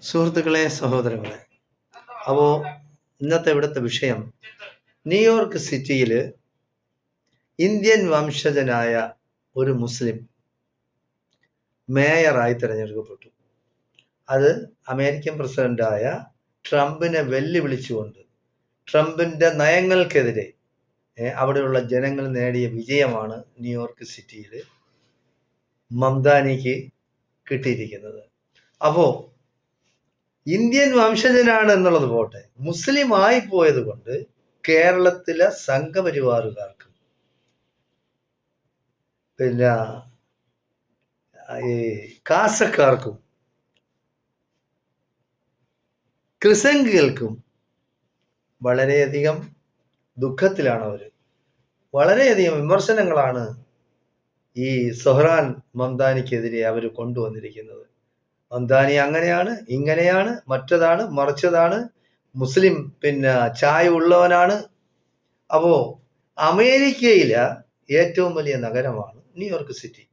സുഹൃത്തുക്കളെ, സഹോദരങ്ങളെ, അപ്പോൾ ഇന്നത്തെ ഇവിടുത്തെ വിഷയം ന്യൂയോർക്ക് സിറ്റിയിൽ ഇന്ത്യൻ വംശജനായ ഒരു മുസ്ലിം മേയറായി തിരഞ്ഞെടുക്കപ്പെട്ടു. അത് അമേരിക്കൻ പ്രസിഡന്റായ ട്രംപിനെ വെല്ലുവിളിച്ചുകൊണ്ട് ട്രംപിന്റെ നയങ്ങൾക്കെതിരെ അവിടെയുള്ള ജനങ്ങൾ നേടിയ വിജയമാണ് ന്യൂയോർക്ക് സിറ്റിയിൽ മംദാനിക്ക് കിട്ടിയിരിക്കുന്നത്. അപ്പോൾ ഇന്ത്യൻ വംശജനാണ് എന്നുള്ളത് പോട്ടെ, മുസ്ലിം ആയി പോയത് കൊണ്ട് കേരളത്തിലെ സംഘപരിവാറുകാർക്കും പിന്നെ ഈ കാസക്കാർക്കും ക്രിസംഗികൾക്കും വളരെയധികം ദുഃഖത്തിലാണ് അവർ. വളരെയധികം വിമർശനങ്ങളാണ് ഈ സൊഹ്റാൻ മംദാനിക്കെതിരെ അവർ കൊണ്ടുവന്നിരിക്കുന്നത്. മംദാനി അങ്ങനെയാണ്, ഇങ്ങനെയാണ്, മറ്റതാണ്, മറിച്ചതാണ്, മുസ്ലിം ചായ ഉള്ളവനാണ്. അപ്പോ അമേരിക്കയിലെ ഏറ്റവും വലിയ നഗരമാണ് ന്യൂയോർക്ക് സിറ്റി.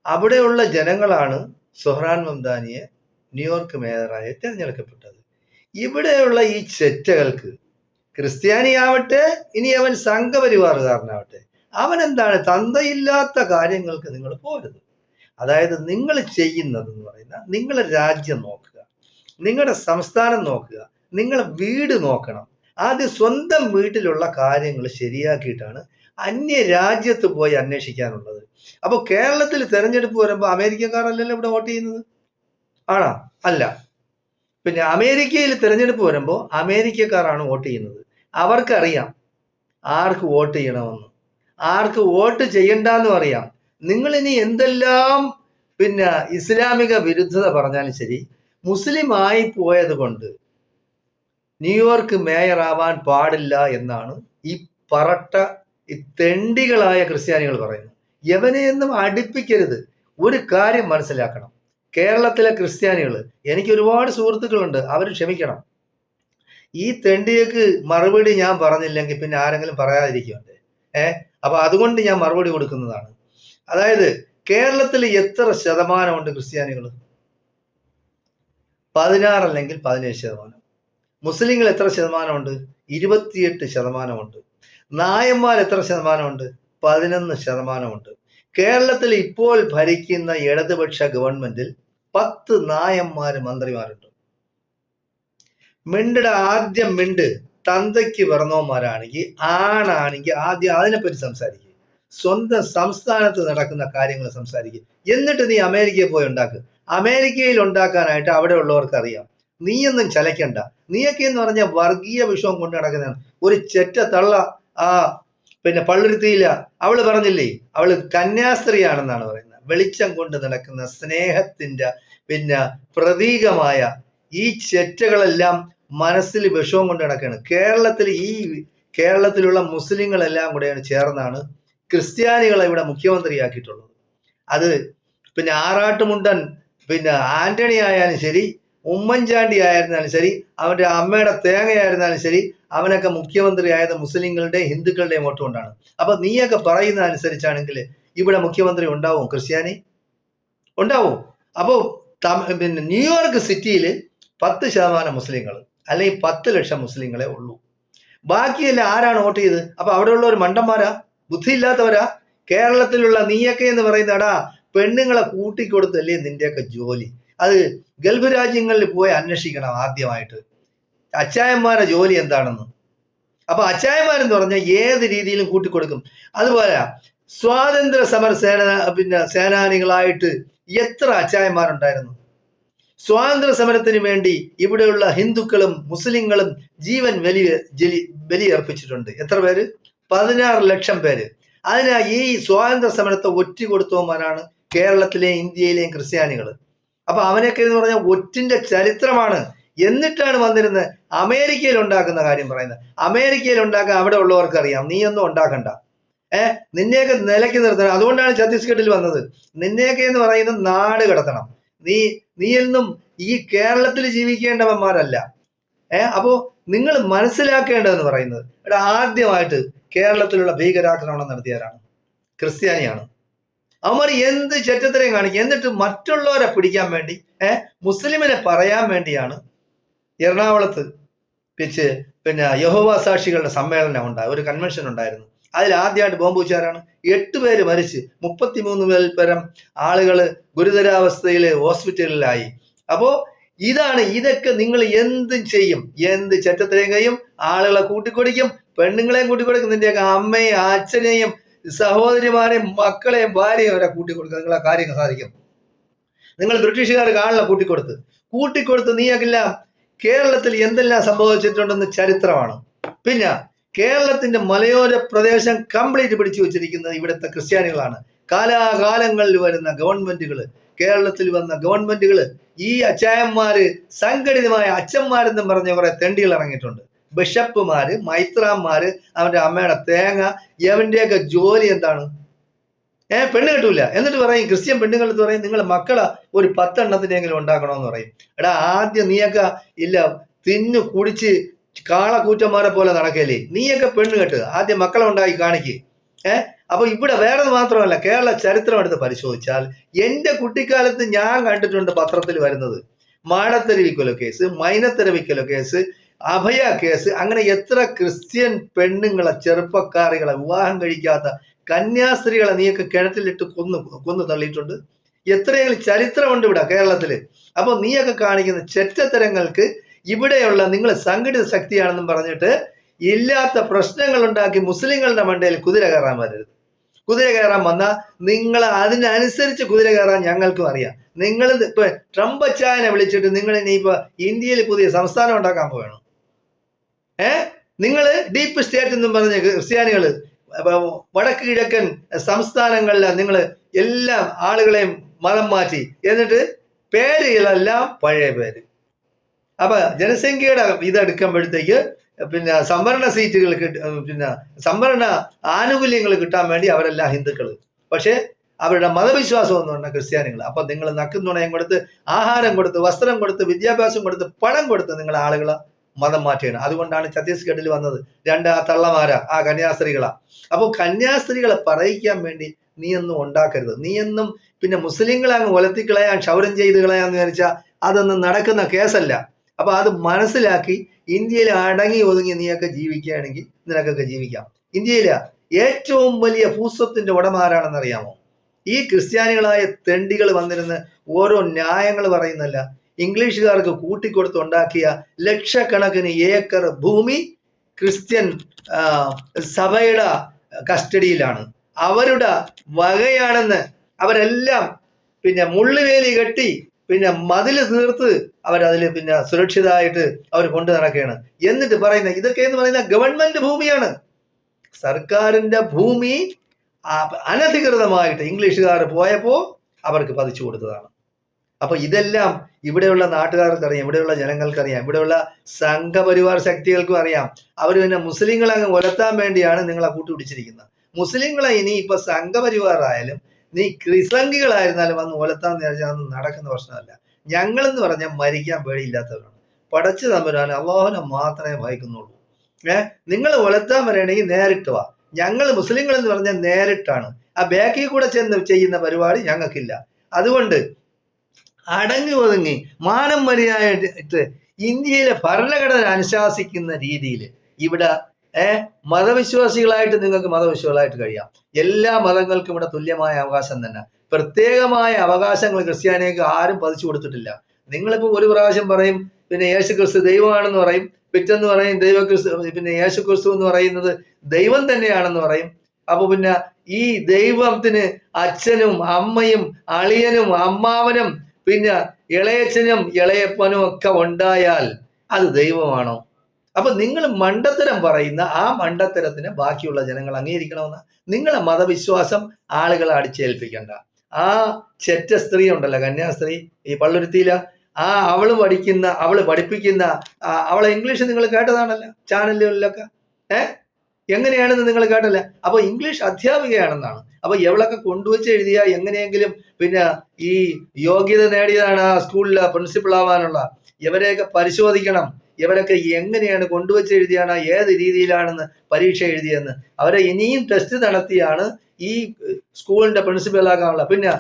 അവിടെയുള്ള ജനങ്ങളാണ് സൊഹ്റാൻ മംദാനിയെ ന്യൂയോർക്ക് മേയറായി തിരഞ്ഞെടുക്കപ്പെട്ടത്. ഇവിടെയുള്ള ഈ ചെറ്റകൾക്ക്, ക്രിസ്ത്യാനിയാവട്ടെ, ഇനി അവൻ സംഘപരിവാറുകാരനാവട്ടെ, അവൻ എന്താണ്, തന്തയില്ലാത്ത കാര്യങ്ങൾക്ക് നിങ്ങൾ പോരുത്. അതായത് നിങ്ങൾ ചെയ്യുന്നത് എന്ന് പറയുന്ന, നിങ്ങളുടെ രാജ്യം നോക്കുക, നിങ്ങളുടെ സംസ്ഥാനം നോക്കുക, നിങ്ങളെ വീട് നോക്കണം. ആദ്യം സ്വന്തം വീട്ടിലുള്ള കാര്യങ്ങൾ ശരിയാക്കിയിട്ടാണ് അന്യ രാജ്യത്ത് പോയി അന്വേഷിക്കാനുള്ളത്. അപ്പോൾ കേരളത്തിൽ തെരഞ്ഞെടുപ്പ് വരുമ്പോൾ അമേരിക്കക്കാരല്ലല്ലോ ഇവിടെ വോട്ട് ചെയ്യുന്നത്, ആണോ? അല്ല. പിന്നെ അമേരിക്കയിൽ തെരഞ്ഞെടുപ്പ് വരുമ്പോൾ അമേരിക്കക്കാരാണ് വോട്ട് ചെയ്യുന്നത്. അവർക്കറിയാം ആർക്ക് വോട്ട് ചെയ്യണമെന്ന്, ആർക്ക് വോട്ട് ചെയ്യണ്ടെന്നും അറിയാം. നിങ്ങൾ ഇനി എന്തെല്ലാം ഇസ്ലാമിക വിരുദ്ധത പറഞ്ഞാലും ശരി, മുസ്ലിം ആയി പോയത് കൊണ്ട് ന്യൂയോർക്ക് മേയർ ആവാൻ പാടില്ല എന്നാണ് ഈ ഈ തെണ്ടികളായ ക്രിസ്ത്യാനികൾ പറയുന്നത്. യവനെയൊന്നും അടുപ്പിക്കരുത്. ഒരു കാര്യം മനസ്സിലാക്കണം, കേരളത്തിലെ ക്രിസ്ത്യാനികൾ, എനിക്ക് ഒരുപാട് സുഹൃത്തുക്കളുണ്ട്, അവർ ക്ഷമിക്കണം. ഈ തെണ്ടിയക്ക് മറുപടി ഞാൻ പറഞ്ഞില്ലെങ്കിൽ പിന്നെ ആരെങ്കിലും പറയാതിരിക്കുമല്ലേ? അപ്പൊ അതുകൊണ്ട് ഞാൻ മറുപടി കൊടുക്കുന്നതാണ്. അതായത് കേരളത്തിൽ എത്ര ശതമാനമുണ്ട് ക്രിസ്ത്യാനികൾ? 16 അല്ലെങ്കിൽ 17%. മുസ്ലിങ്ങൾ എത്ര ശതമാനമുണ്ട്? 28%. നായന്മാർ എത്ര ശതമാനമുണ്ട്? 11%. കേരളത്തിൽ ഇപ്പോൾ ഭരിക്കുന്ന ഇടതുപക്ഷ ഗവൺമെന്റിൽ 10 നായന്മാര് മന്ത്രിമാരുണ്ട്. ആദ്യം തന്തയ്ക്ക് പിറന്നവന്മാരാണെങ്കിൽ, ആണാണെങ്കിൽ ആദ്യം അതിനെപ്പറ്റി സംസാരിക്കുക. സ്വന്തം സംസ്ഥാനത്ത് നടക്കുന്ന കാര്യങ്ങൾ സംസാരിക്കുക. എന്നിട്ട് നീ അമേരിക്കയിൽ പോയി ഉണ്ടാക്കുക. അമേരിക്കയിൽ ഉണ്ടാക്കാനായിട്ട് അവിടെ ഉള്ളവർക്ക് അറിയാം. നീയൊന്നും ചലയ്ക്കണ്ട. നീയൊക്കെ എന്ന് പറഞ്ഞാൽ വർഗീയ വിഷയം കൊണ്ട് നടക്കുന്നതാണ്. ഒരു ചെറ്റ തള്ള പള്ളുരുത്തിയില്ല, അവള് പറഞ്ഞില്ലേ, അവള് കന്യാസ്ത്രീയാണെന്നാണ് പറയുന്നത്. വെളിച്ചം കൊണ്ട് നടക്കുന്ന സ്നേഹത്തിന്റെ പ്രതീകമായ ഈ ചെറ്റകളെല്ലാം മനസ്സിൽ വിഷവും കൊണ്ട് നടക്കുകയാണ്. കേരളത്തിലുള്ള മുസ്ലിങ്ങളെല്ലാം കൂടെയാണ് ചേർന്നാണ് ക്രിസ്ത്യാനികളെ ഇവിടെ മുഖ്യമന്ത്രിയാക്കിയിട്ടുള്ളത്. അത് ആറാട്ടുമുണ്ടൻ ആന്റണി ആയാലും ശരി, ഉമ്മൻചാണ്ടി ആയിരുന്നാലും ശരി, അവന്റെ അമ്മയുടെ തേങ്ങയായിരുന്നാലും ശരി, അവനൊക്കെ മുഖ്യമന്ത്രി ആയത് മുസ്ലിങ്ങളുടെയും ഹിന്ദുക്കളുടെയും വോട്ട് കൊണ്ടാണ്. അപ്പൊ നീയൊക്കെ പറയുന്ന അനുസരിച്ചാണെങ്കിൽ ഇവിടെ മുഖ്യമന്ത്രി ഉണ്ടാവും? ക്രിസ്ത്യാനി ഉണ്ടാവും? അപ്പോ ന്യൂയോർക്ക് സിറ്റിയിൽ 10% മുസ്ലിങ്ങൾ, അല്ലെങ്കിൽ 10 ലക്ഷം മുസ്ലിങ്ങളെ ഉള്ളൂ. ബാക്കിയെല്ലാം ആരാണ് വോട്ട് ചെയ്ത്? അപ്പൊ അവിടെയുള്ളവർ മണ്ടന്മാരാ, ബുദ്ധിയില്ലാത്തവരാ? കേരളത്തിലുള്ള നീയൊക്കെ എന്ന് പറയുന്നടാ, പെണ്ണുങ്ങളെ കൂട്ടിക്കൊടുത്തല്ലേ നിന്റെയൊക്കെ ജോലി. അത് ഗൾഫ് രാജ്യങ്ങളിൽ പോയി അന്വേഷിക്കണം ആദ്യമായിട്ട് അച്ചായന്മാരുടെ ജോലി എന്താണെന്ന്. അപ്പൊ അച്ചായന്മാരെന്ന് പറഞ്ഞാൽ ഏത് രീതിയിലും കൂട്ടിക്കൊടുക്കും. അതുപോലെ സ്വാതന്ത്ര്യ സമര സേനാനികളായിട്ട് എത്ര അച്ചായന്മാരുണ്ടായിരുന്നു? സ്വാതന്ത്ര്യ സമരത്തിന് വേണ്ടി ഇവിടെയുള്ള ഹിന്ദുക്കളും മുസ്ലിങ്ങളും ജീവൻ ബലിയർപ്പിച്ചിട്ടുണ്ട്. എത്ര പേര്? 16 ലക്ഷം പേര്. അതിനാ ഈ സ്വാതന്ത്ര്യ സമരത്തെ ഒറ്റ കൊടുത്തവന്മാരാണ് കേരളത്തിലെയും ഇന്ത്യയിലെയും ക്രിസ്ത്യാനികൾ. അപ്പൊ അവനൊക്കെ എന്ന് പറഞ്ഞാൽ ഒറ്റിന്റെ ചരിത്രമാണ്. എന്നിട്ടാണ് വന്നിരുന്നത് അമേരിക്കയിൽ ഉണ്ടാക്കുന്ന കാര്യം പറയുന്നത്. അമേരിക്കയിൽ ഉണ്ടാക്കാൻ അവിടെ ഉള്ളവർക്ക് അറിയാം, നീയൊന്നും ഉണ്ടാക്കണ്ട. നിന്നെയൊക്കെ നിലയ്ക്ക് നിർത്തണം. അതുകൊണ്ടാണ് ഛത്തീസ്ഗഡിൽ വന്നത്. നിന്നെയൊക്കെ എന്ന് പറയുന്നത് നാട് കടത്തണം. നീയൊന്നും ഈ കേരളത്തിൽ ജീവിക്കേണ്ടവന്മാരല്ല. അപ്പോ നിങ്ങൾ മനസ്സിലാക്കേണ്ടതെന്ന് പറയുന്നത്, ഇവിടെ ആദ്യമായിട്ട് കേരളത്തിലുള്ള ഭീകരാക്രമണം നടത്തിയവരാണ് ക്രിസ്ത്യാനിയാണ്. അവന്മാർ എന്ത് ചെറ്റത്തരയും കാണിക്കും. എന്നിട്ട് മറ്റുള്ളവരെ പിടിക്കാൻ വേണ്ടി മുസ്ലിമിനെ പറയാൻ വേണ്ടിയാണ് എറണാകുളത്ത് വെച്ച് യഹോവ സാക്ഷികളുടെ സമ്മേളനം ഉണ്ടായി, ഒരു കൺവെൻഷൻ ഉണ്ടായിരുന്നു. അതിൽ ആദ്യമായിട്ട് ബോംബ് വെച്ചാരാണ്? 8 പേര് മരിച്ച് 33 പരം ആളുകൾ ഗുരുതരാവസ്ഥയിൽ ഹോസ്പിറ്റലിലായി. അപ്പോ ഇതൊക്കെ നിങ്ങൾ എന്തും ചെയ്യും, എന്ത് ചെറ്റത്തിനെയും കഴിയും, ആളുകളെ കൂട്ടിക്കൊടിക്കും, പെണ്ണുങ്ങളെയും കൂട്ടിക്കൊടുക്കും, നിന്റെയൊക്കെ അമ്മയും അച്ഛനെയും സഹോദരിമാരെയും മക്കളെയും ഭാര്യയും അവരെ കൂട്ടിക്കൊടുക്കുക. നിങ്ങളെ കാര്യങ്ങൾ സാധിക്കും. നിങ്ങൾ ബ്രിട്ടീഷുകാർ കാളിനെ കൂട്ടിക്കൊടുത്ത് നീയെല്ലാം കേരളത്തിൽ എന്തെല്ലാം സംഭവിച്ചിട്ടുണ്ടെന്ന് ചരിത്രമാണ്. പിന്നെ കേരളത്തിന്റെ മലയോര പ്രദേശം കംപ്ലീറ്റ് പിടിച്ചു വെച്ചിരിക്കുന്നത് ഇവിടുത്തെ ക്രിസ്ത്യാനികളാണ്. കാലാകാലങ്ങളിൽ വരുന്ന ഗവൺമെന്റുകൾ, കേരളത്തിൽ വന്ന ഗവൺമെന്റുകൾ, ഈ അച്ചായന്മാര്, സംഘടിതമായ അച്ഛന്മാരെന്നും പറഞ്ഞ കുറെ തെണ്ടികൾ ഇറങ്ങിയിട്ടുണ്ട്. ബിഷപ്പുമാര്, മൈത്രാന്മാര്, അവന്റെ അമ്മയുടെ തേങ്ങ, എവന്റെയൊക്കെ ജോലി എന്താണ്? പെണ്ണ് കിട്ടൂല. എന്നിട്ട് പറയും, ക്രിസ്ത്യൻ പെണ്ണുങ്ങളെന്ന് പറയും, നിങ്ങളെ മക്കളെ ഒരു 10 എണ്ണത്തിനെങ്കിലും ഉണ്ടാക്കണമെന്ന് പറയും. എടാ, ആദ്യം നീയൊക്കെ തിന്നു കുടിച്ച് കാളക്കൂറ്റന്മാരെ പോലെ നടക്കല്ലേ, നീയൊക്കെ പെണ്ണ് കെട്ട്, ആദ്യം മക്കളെ ഉണ്ടാക്കി കാണിക്ക്. അപ്പൊ ഇവിടെ വേറെ മാത്രമല്ല, കേരള ചരിത്രം എടുത്ത് പരിശോധിച്ചാൽ എന്റെ കുട്ടിക്കാലത്ത് ഞാൻ കണ്ടിട്ടുണ്ട് പത്രത്തിൽ വരുന്നത് മാടത്തെരുവിക്കലോ കേസ്, മൈനത്തെരുവിക്കലോ കേസ്, അഭയ കേസ്, അങ്ങനെ എത്ര ക്രിസ്ത്യൻ പെണ്ണുങ്ങളെ, ചെറുപ്പക്കാരികളെ, വിവാഹം കഴിക്കാത്ത കന്യാസ്ത്രീകളെ നീയൊക്കെ കിണറ്റിലിട്ട് കൊന്നു തള്ളിയിട്ടുണ്ട്. എത്രയെങ്കിലും ചരിത്രമുണ്ട് ഇവിടെ കേരളത്തില്. അപ്പൊ നീയൊക്കെ കാണിക്കുന്ന ചെറ്റത്തരങ്ങൾക്ക് ഇവിടെയുള്ള നിങ്ങൾ സംഘടിത ശക്തിയാണെന്നും പറഞ്ഞിട്ട് ഇല്ലാത്ത പ്രശ്നങ്ങൾ ഉണ്ടാക്കി മുസ്ലിങ്ങളുടെ മണ്ടയിൽ കുതിര കയറാൻ വരരുത്. കുതിര കയറാൻ വന്നാൽ നിങ്ങൾ അതിനനുസരിച്ച് കുതിര കയറാൻ ഞങ്ങൾക്കും അറിയാം. നിങ്ങൾ ഇപ്പൊ ട്രംപ് അച്ചായനെ വിളിച്ചിട്ട് നിങ്ങൾ ഇനിയിപ്പോ ഇന്ത്യയിൽ പുതിയ സംസ്ഥാനം ഉണ്ടാക്കാൻ പോവുകയാണ്. നിങ്ങൾ ഡീപ്പ് സ്റ്റേറ്റ് എന്നും പറഞ്ഞ ക്രിസ്ത്യാനികള് വടക്ക് കിഴക്കൻ സംസ്ഥാനങ്ങളിലെ നിങ്ങൾ എല്ലാ ആളുകളെയും മതം മാറ്റി, എന്നിട്ട് പേരുകളെല്ലാം പഴയ പേര്. അപ്പൊ ജനസംഖ്യയുടെ ഇതെടുക്കുമ്പോഴത്തേക്ക് സംവരണ സീറ്റുകൾ സംവരണ ആനുകൂല്യങ്ങൾ കിട്ടാൻ വേണ്ടി അവരെല്ലാം ഹിന്ദുക്കൾ, പക്ഷെ അവരുടെ മതവിശ്വാസം എന്ന് പറഞ്ഞാൽ ക്രിസ്ത്യാനികൾ. അപ്പൊ നിങ്ങൾ നക്കുന്നുണയം കൊടുത്ത്, ആഹാരം കൊടുത്ത്, വസ്ത്രം കൊടുത്ത്, വിദ്യാഭ്യാസം കൊടുത്ത്, പണം കൊടുത്ത് നിങ്ങൾ ആളുകളെ മതം മാറ്റുകയാണ്. അതുകൊണ്ടാണ് ഛത്തീസ്ഗഡിൽ വന്നത് 2 തള്ളമാരാ, കന്യാസ്ത്രീകളാ. അപ്പോൾ കന്യാസ്ത്രീകളെ പറയിക്കാൻ വേണ്ടി നീയൊന്നും ഉണ്ടാക്കരുത്. നീയൊന്നും മുസ്ലിങ്ങളെ അങ്ങ് ഒലത്തിക്കളയാൻ, ക്ഷൗരം ചെയ്ത് കളയാന്ന് വിചാരിച്ചാൽ അതൊന്നും നടക്കുന്ന കേസല്ല. അപ്പൊ അത് മനസ്സിലാക്കി ഇന്ത്യയിൽ അടങ്ങി ഒതുങ്ങി നീയൊക്കെ ജീവിക്കുകയാണെങ്കിൽ നിനക്കൊക്കെ ജീവിക്കാം. ഇന്ത്യയിലെ ഏറ്റവും വലിയ ഭൂസ്വത്തിന്റെ ഉടമാരാണെന്ന് അറിയാമോ? ഈ ക്രിസ്ത്യാനികളായ തെണ്ടികൾ വന്നിരുന്ന് ഓരോ ന്യായങ്ങൾ പറയുന്നല്ല. ഇംഗ്ലീഷുകാർക്ക് കൂട്ടിക്കൊടുത്ത് ഉണ്ടാക്കിയ ലക്ഷക്കണക്കിന് ഏക്കർ ഭൂമി ക്രിസ്ത്യൻ സഭയുടെ കസ്റ്റഡിയിലാണ്, അവരുടെ വകയാണെന്ന് അവരെല്ലാം മുള്ളുവേലി കെട്ടി മതില് തീർത്ത് അവരതിൽ സുരക്ഷിതമായിട്ട് അവർ കൊണ്ടു നടക്കുകയാണ്. എന്നിട്ട് പറയുന്ന ഇതൊക്കെ എന്ന് പറയുന്ന ഗവൺമെന്റ് ഭൂമിയാണ്, സർക്കാരിന്റെ ഭൂമി അനധികൃതമായിട്ട് ഇംഗ്ലീഷുകാർ പോയപ്പോൾ അവർക്ക് പതിച്ചു കൊടുത്തതാണ്. അപ്പൊ ഇതെല്ലാം ഇവിടെയുള്ള നാട്ടുകാർക്കറിയാം, ഇവിടെയുള്ള ജനങ്ങൾക്കറിയാം, ഇവിടെയുള്ള സംഘപരിവാർ ശക്തികൾക്കും അറിയാം. അവർ മുസ്ലിങ്ങളെ അങ്ങ് ഉലർത്താൻ വേണ്ടിയാണ് നിങ്ങളെ കൂട്ടുപിടിച്ചിരിക്കുന്നത്. മുസ്ലിങ്ങളെ ഇനി ഇപ്പൊ സംഘപരിവാറായാലും നീ ക്രിസംഖികളായിരുന്നാലും വന്ന് ഉലർത്താന്ന് വിചാരിച്ചാൽ അതൊന്നും നടക്കുന്ന പ്രശ്നമല്ല. ഞങ്ങളെന്ന് പറഞ്ഞാൽ മരിക്കാൻ പേടിയില്ലാത്തവരാണ്. പടച്ചു തമ്പുരാൻ അള്ളാഹുവിനെ മാത്രമേ ഭയക്കുന്നുള്ളൂ. നിങ്ങൾ ഉലർത്താൻ വരണമെങ്കിൽ നേരിട്ട് വാ. ഞങ്ങൾ മുസ്ലിങ്ങൾ എന്ന് പറഞ്ഞാൽ നേരിട്ടാണ്. ആ ബാക്കിൽ കൂടെ ചെന്ന് ചെയ്യുന്ന പരിപാടി ഞങ്ങൾക്കില്ല. അതുകൊണ്ട് അടങ്ങി ഒതുങ്ങി മാനം മര്യാദയായിട്ട് ഇന്ത്യയിലെ ഭരണഘടന അനുശാസിക്കുന്ന രീതിയിൽ ഇവിടെ മതവിശ്വാസികളായിട്ട് നിങ്ങൾക്ക് മതവിശ്വാസികളായിട്ട് കഴിയാം. എല്ലാ മതങ്ങൾക്കും ഇവിടെ തുല്യമായ അവകാശം തന്നെ. പ്രത്യേകമായ അവകാശങ്ങൾ ക്രിസ്ത്യാനികൾക്ക് ആരും പതിച്ചു കൊടുത്തിട്ടില്ല. നിങ്ങളിപ്പോൾ ഒരു പ്രാവശ്യം പറയും യേശു ക്രിസ്തു ദൈവമാണെന്ന് പറയും, പിറ്റെന്ന് പറയും യേശു ക്രിസ്തു എന്ന് പറയുന്നത് ദൈവം തന്നെയാണെന്ന് പറയും. അപ്പൊ ഈ ദൈവത്തിന് അച്ഛനും അമ്മയും അളിയനും അമ്മാവനും ഇളയച്ഛനും ഇളയപ്പനും ഒക്കെ ഉണ്ടായാൽ അത് ദൈവമാണോ? അപ്പൊ നിങ്ങൾ മണ്ടത്തരം പറയുന്ന ആ മണ്ടത്തരത്തിന് ബാക്കിയുള്ള ജനങ്ങൾ അംഗീകരിക്കണമെന്ന്. നിങ്ങളെ മതവിശ്വാസം ആളുകളെ അടിച്ചേൽപ്പിക്കണ്ട. ആ ചെറ്റ സ്ത്രീ ഉണ്ടല്ലോ, കന്യാസ്ത്രീ, ഈ പള്ളുരുത്തിയില, അവള് പഠിപ്പിക്കുന്ന അവളെ ഇംഗ്ലീഷ് നിങ്ങൾ കേട്ടതാണല്ലോ ചാനലുകളിലൊക്കെ. എങ്ങനെയാണെന്ന് നിങ്ങൾ കേട്ടല്ല. അപ്പൊ ഇംഗ്ലീഷ് അധ്യാപികയാണെന്നാണ്. അപ്പൊ എവളൊക്കെ കൊണ്ടുവച്ച് എഴുതിയ എങ്ങനെയെങ്കിലും ഈ യോഗ്യത നേടിയതാണ് ആ സ്കൂളിലെ പ്രിൻസിപ്പൾ ആവാനുള്ള. ഇവരെയൊക്കെ പരിശോധിക്കണം. ഇവരൊക്കെ എങ്ങനെയാണ് കൊണ്ടുവച്ച് എഴുതിയാണ്, ഏത് രീതിയിലാണെന്ന് പരീക്ഷ എഴുതിയെന്ന്. അവരെ ഇനിയും ടെസ്റ്റ് നടത്തിയാണ് ഈ സ്കൂളിന്റെ പ്രിൻസിപ്പലാകാനുള്ള. പിന്നെ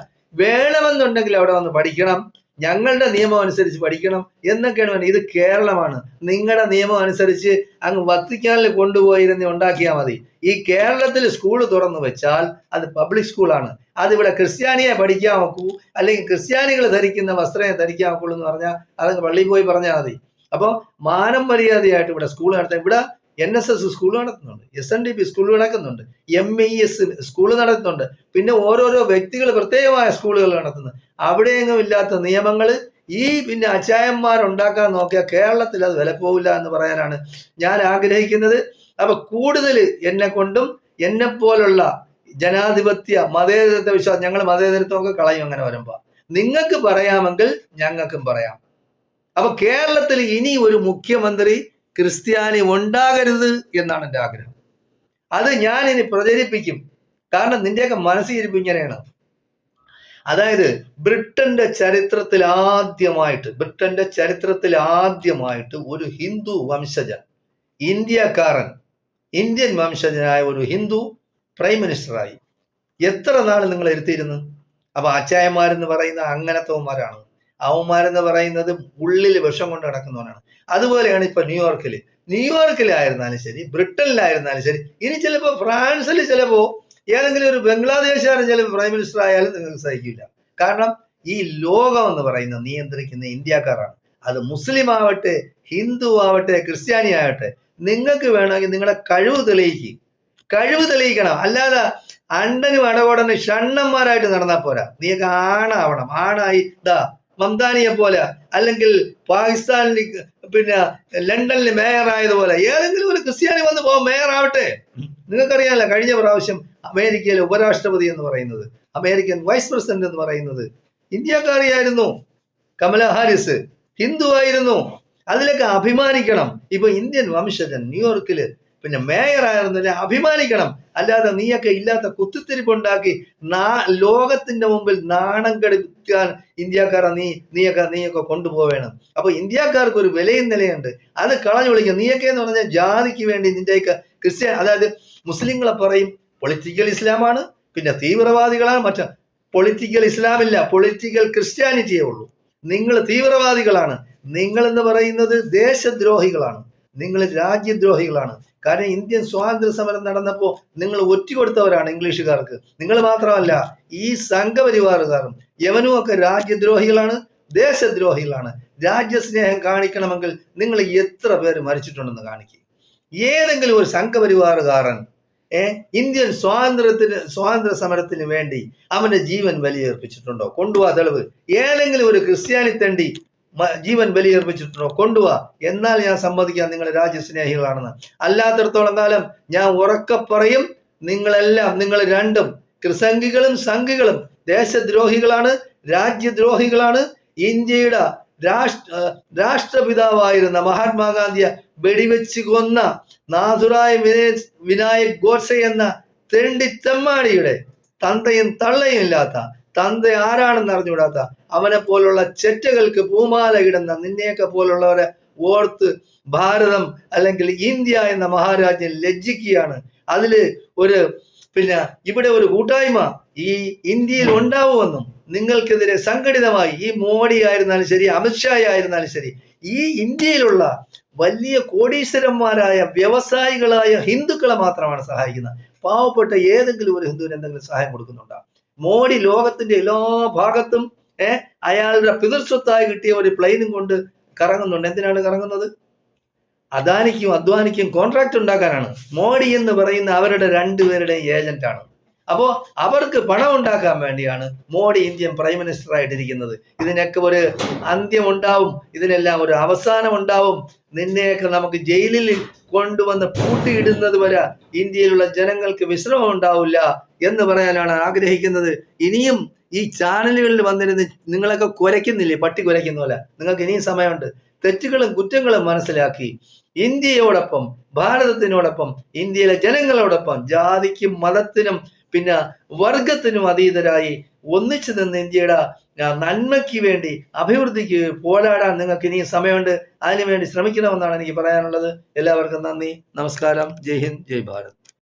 വേണമെന്നുണ്ടെങ്കിൽ അവിടെ വന്ന് പഠിക്കണം, ഞങ്ങളുടെ നിയമം അനുസരിച്ച് പഠിക്കണം എന്നൊക്കെയാണ് വേണ്ടത്. ഇത് കേരളമാണ്. നിങ്ങളുടെ നിയമം അനുസരിച്ച് അങ്ങ് വത്തിക്കാനിൽ കൊണ്ടുപോയിരുന്ന് ഉണ്ടാക്കിയാൽ മതി. ഈ കേരളത്തിൽ സ്കൂൾ തുറന്നു വെച്ചാൽ അത് പബ്ലിക് സ്കൂളാണ്. അതിവിടെ ക്രിസ്ത്യാനിയെ പഠിക്കാൻ നോക്കൂ, അല്ലെങ്കിൽ ക്രിസ്ത്യാനികൾ ധരിക്കുന്ന വസ്ത്രമേ ധരിക്കാൻ നോക്കുള്ളൂ എന്ന് പറഞ്ഞാൽ അതങ്ങ് പള്ളിയിൽ പോയി പറഞ്ഞാൽ മതി. അപ്പോൾ മാനം മര്യാദയായിട്ട് ഇവിടെ സ്കൂൾ നടത്താൻ, ഇവിടെ NSS സ്കൂൾ നടത്തുന്നുണ്ട്, SNDP സ്കൂൾ നടക്കുന്നുണ്ട്, MES സ്കൂൾ നടത്തുന്നുണ്ട്, പിന്നെ ഓരോരോ വ്യക്തികൾ പ്രത്യേകമായ സ്കൂളുകൾ നടത്തുന്നത്. അവിടെയെങ്കിലും ഇല്ലാത്ത നിയമങ്ങൾ ഈ പിന്നെ അച്ചായന്മാരുണ്ടാക്കാൻ നോക്കിയാൽ കേരളത്തിൽ അത് വില പോവില്ല എന്ന് പറയാനാണ് ഞാൻ ആഗ്രഹിക്കുന്നത്. അപ്പൊ കൂടുതൽ എന്നെ കൊണ്ടും എന്നെ പോലുള്ള ജനാധിപത്യ മതേതരത്വ വിശ്വാസം, ഞങ്ങൾ മതേതരത്വമൊക്കെ കളയും അങ്ങനെ വരുമ്പോ. നിങ്ങൾക്ക് പറയാമെങ്കിൽ ഞങ്ങൾക്കും പറയാം. അപ്പൊ കേരളത്തിൽ ഇനി ഒരു മുഖ്യമന്ത്രി ക്രിസ്ത്യാനി ഉണ്ടാകരുത് എന്നാണ് എൻ്റെ ആഗ്രഹം. അത് ഞാൻ ഇനി പ്രചരിപ്പിക്കും. കാരണം നിന്റെയൊക്കെ മനസ്സിരിപ്പ് ഇങ്ങനെയാണ്. അതായത് ബ്രിട്ടന്റെ ചരിത്രത്തിൽ ആദ്യമായിട്ട് ഒരു ഹിന്ദു വംശജൻ, ഇന്ത്യക്കാരൻ, ഇന്ത്യൻ വംശജനായ ഒരു ഹിന്ദു പ്രൈം മിനിസ്റ്ററായി. എത്ര നാൾ നിങ്ങൾ ഇരുത്തിയിരുന്നു? അപ്പൊ അച്ചായന്മാരെന്ന് പറയുന്ന അങ്ങനത്തവന്മാരാണ്. അവന്മാരെന്ന് പറയുന്നത് ഉള്ളിൽ വിഷം കൊണ്ട് നടക്കുന്നവനാണ്. അതുപോലെയാണ് ഇപ്പൊ ന്യൂയോർക്കിലായിരുന്നാലും ശരി, ബ്രിട്ടനിലായിരുന്നാലും ശരി, ഇനി ചിലപ്പോ ഫ്രാൻസിൽ, ചിലപ്പോ ഏതെങ്കിലും ഒരു ബംഗ്ലാദേശുകാരൻ ചിലപ്പോൾ പ്രൈം മിനിസ്റ്റർ ആയാലും നിങ്ങൾക്ക് സഹിക്കില്ല. കാരണം ഈ ലോകം എന്ന് പറയുന്നത് നിയന്ത്രിക്കുന്ന ഇന്ത്യക്കാരാണ്. അത് മുസ്ലിം ആവട്ടെ, ഹിന്ദു ആവട്ടെ, ക്രിസ്ത്യാനി ആവട്ടെ, നിങ്ങൾക്ക് വേണമെങ്കിൽ നിങ്ങളുടെ കഴിവ് തെളിയിക്കണം. അല്ലാതെ അണ്ടനും അടകോടനും ഷണ്ണന്മാരായിട്ട് നടന്നാൽ പോരാ. നീയൊക്കെ ആണാവണം. ആണായി മംതാനിയെ പോലെ, അല്ലെങ്കിൽ പാകിസ്ഥാനിൽ പിന്നെ ലണ്ടനിൽ മേയർ ആയതുപോലെ ഏതെങ്കിലും ഒരു ക്രിസ്ത്യാനി വന്ന് മേയർ ആവട്ടെ. നിങ്ങൾക്കറിയാമല്ലോ, കഴിഞ്ഞ പ്രാവശ്യം അമേരിക്കയിലെ ഉപരാഷ്ട്രപതി എന്ന് പറയുന്നത്, അമേരിക്കൻ വൈസ് പ്രസിഡന്റ് എന്ന് പറയുന്നത് ഇന്ത്യക്കാരിയായിരുന്നു. കമല ഹാരിസ് ഹിന്ദു ആയിരുന്നു. അതിലൊക്കെ അഭിമാനിക്കണം. ഇപ്പൊ ഇന്ത്യൻ വംശജൻ ന്യൂയോർക്കില് പിന്നെ മേയർ ആയിരുന്നില്ല, അഭിമാനിക്കണം. അല്ലാതെ നീയൊക്കെ ഇല്ലാത്ത കുത്തിത്തിരിപ്പുണ്ടാക്കി ലോകത്തിന്റെ മുമ്പിൽ നാണം കെടുത്താൻ ഇന്ത്യക്കാരെ നീയൊക്കെ കൊണ്ടുപോവേണം. അപ്പൊ ഇന്ത്യക്കാർക്ക് ഒരു വിലയും നിലയുണ്ട്, അത് കളഞ്ഞു വിളിക്കുക. നീയൊക്കെ എന്ന് പറഞ്ഞാൽ ജാതിക്ക് വേണ്ടി നിന്റെയൊക്കെ ക്രിസ്ത്യൻ, അതായത് മുസ്ലിങ്ങളെ പറയും പൊളിറ്റിക്കൽ ഇസ്ലാമാണ്, പിന്നെ തീവ്രവാദികളാണ്. മറ്റേ പൊളിറ്റിക്കൽ ഇസ്ലാമില്ല, പൊളിറ്റിക്കൽ ക്രിസ്ത്യാനിറ്റിയേ ഉള്ളൂ. നിങ്ങൾ തീവ്രവാദികളാണ്. നിങ്ങൾ എന്ന് പറയുന്നത് ദേശദ്രോഹികളാണ്, നിങ്ങൾ രാജ്യദ്രോഹികളാണ്. കാരണം ഇന്ത്യൻ സ്വാതന്ത്ര്യ സമരം നടന്നപ്പോൾ നിങ്ങൾ ഒറ്റുകൊടുത്തവരാണ് ഇംഗ്ലീഷുകാർക്ക്. നിങ്ങൾ മാത്രമല്ല, ഈ സംഘപരിവാറുകാരും യവനും ഒക്കെ രാജ്യദ്രോഹികളാണ്, ദേശദ്രോഹികളാണ്. രാജ്യസ്നേഹം കാണിക്കണമെങ്കിൽ നിങ്ങൾ എത്ര പേര് മരിച്ചിട്ടുണ്ടെന്ന് കാണിക്കുക. ഏതെങ്കിലും ഒരു സംഘപരിവാറുകാരൻ ഇന്ത്യൻ സ്വാതന്ത്ര്യ സമരത്തിന് വേണ്ടി അവന്റെ ജീവൻ ബലിയർപ്പിച്ചിട്ടുണ്ടോ? കൊണ്ടുപോവാ തെളിവ്. ഏതെങ്കിലും ഒരു ക്രിസ്ത്യാനി തണ്ടി ജീവൻ ബലിയർപ്പിച്ചിട്ടുണ്ടോ? കൊണ്ടുപോവാ. എന്നാൽ ഞാൻ സമ്മതിക്കാം നിങ്ങൾ രാജ്യസ്നേഹികളാണെന്ന്. അല്ലാത്തിടത്തോളം കാലം ഞാൻ ഉറക്കെ പറയും, നിങ്ങൾ രണ്ടും ക്രിസംഗികളും സംഘികളും ദേശദ്രോഹികളാണ്, രാജ്യദ്രോഹികളാണ്. ഇന്ത്യയുടെ രാഷ്ട്രപിതാവായിരുന്ന മഹാത്മാഗാന്ധിയെ വെടിവെച്ച് കൊന്ന നാഥുറായ് വിനായക് ഗോഡ്സെ എന്ന തെണ്ടിത്തമ്മാടിയുടെ തന്തയും തള്ളയും ഇല്ലാത്ത, തന്ത ആരാണെന്ന് അറിഞ്ഞുകൂടാത്ത അവനെ പോലുള്ള ചെറ്റകൾക്ക് പൂമാല ഇടുന്ന നിന്നെയൊക്കെ പോലുള്ളവരെ ഓർത്ത് ഭാരതം അല്ലെങ്കിൽ ഇന്ത്യ എന്ന മഹാരാജ്യം ലജ്ജിക്കുകയാണ്. അതില് ഇവിടെ ഒരു കൂട്ടായ്മ ഈ ഇന്ത്യയിൽ ഉണ്ടാവുമെന്നും നിങ്ങൾക്കെതിരെ സംഘടിതമായി ഈ മോഡി ആയിരുന്നാലും ശരി, അമിത്ഷാ ആയിരുന്നാലും ശരി, ഈ ഇന്ത്യയിലുള്ള വലിയ കോടീശ്വരന്മാരായ വ്യവസായികളായ ഹിന്ദുക്കളെ മാത്രമാണ് സഹായിക്കുന്നത്. പാവപ്പെട്ട ഏതെങ്കിലും ഒരു ഹിന്ദുവിന് എന്തെങ്കിലും സഹായം കൊടുക്കുന്നുണ്ടോ? മോഡി ലോകത്തിന്റെ എല്ലാ ഭാഗത്തും അയാളുടെ പിതൃസ്വത്തായി കിട്ടിയ ഒരു പ്ലെയിനും കൊണ്ട് കറങ്ങുന്നുണ്ട്. എന്തിനാണ് കറങ്ങുന്നത്? അദാനിക്കും അദ്വാനിക്കും കോൺട്രാക്ട് ഉണ്ടാക്കാനാണ്. മോഡി എന്ന് പറയുന്ന അവരുടെ രണ്ടുപേരുടെയും ഏജന്റാണ്. അപ്പോ അവർക്ക് പണം ഉണ്ടാക്കാൻ വേണ്ടിയാണ് മോഡി ഇന്ത്യൻ പ്രൈം മിനിസ്റ്റർ ആയിട്ടിരിക്കുന്നത്. ഇതിനൊക്കെ ഒരു അന്ത്യം ഉണ്ടാവും, ഇതിനെല്ലാം ഒരു അവസാനം ഉണ്ടാവും. നിന്നെയൊക്കെ നമുക്ക് ജയിലിൽ കൊണ്ടുവന്ന് പൂട്ടിയിടുന്നത് വരെ ഇന്ത്യയിലുള്ള ജനങ്ങൾക്ക് വിശ്രമം ഉണ്ടാവില്ല എന്ന് പറയാനാണ് ആഗ്രഹിക്കുന്നത്. ഇനിയും ഈ ചാനലുകളിൽ വന്നിരുന്ന് നിങ്ങളൊക്കെ കുരയ്ക്കുന്നില്ലേ, പട്ടി കുരയ്ക്കുന്ന പോലെ. നിങ്ങൾക്ക് ഇനിയും സമയമുണ്ട്. തെറ്റുകളും കുറ്റങ്ങളും മനസ്സിലാക്കി ഇന്ത്യയോടൊപ്പം, ഭാരതത്തിനോടൊപ്പം, ഇന്ത്യയിലെ ജനങ്ങളോടൊപ്പം, ജാതിക്കും മതത്തിനും പിന്നെ വർഗത്തിനും അതീതരായി ഒന്നിച്ചു നിന്ന് ഇന്ത്യയുടെ നന്മയ്ക്ക് വേണ്ടി, അഭിവൃദ്ധിക്ക് പോരാടാൻ നിങ്ങൾക്ക് ഇനിയും സമയമുണ്ട്. അതിനുവേണ്ടി ശ്രമിക്കണമെന്നാണ് എനിക്ക് പറയാനുള്ളത്. എല്ലാവർക്കും നന്ദി, നമസ്കാരം. ജയ് ഹിന്ദ്, ജയ് ഭാരത്.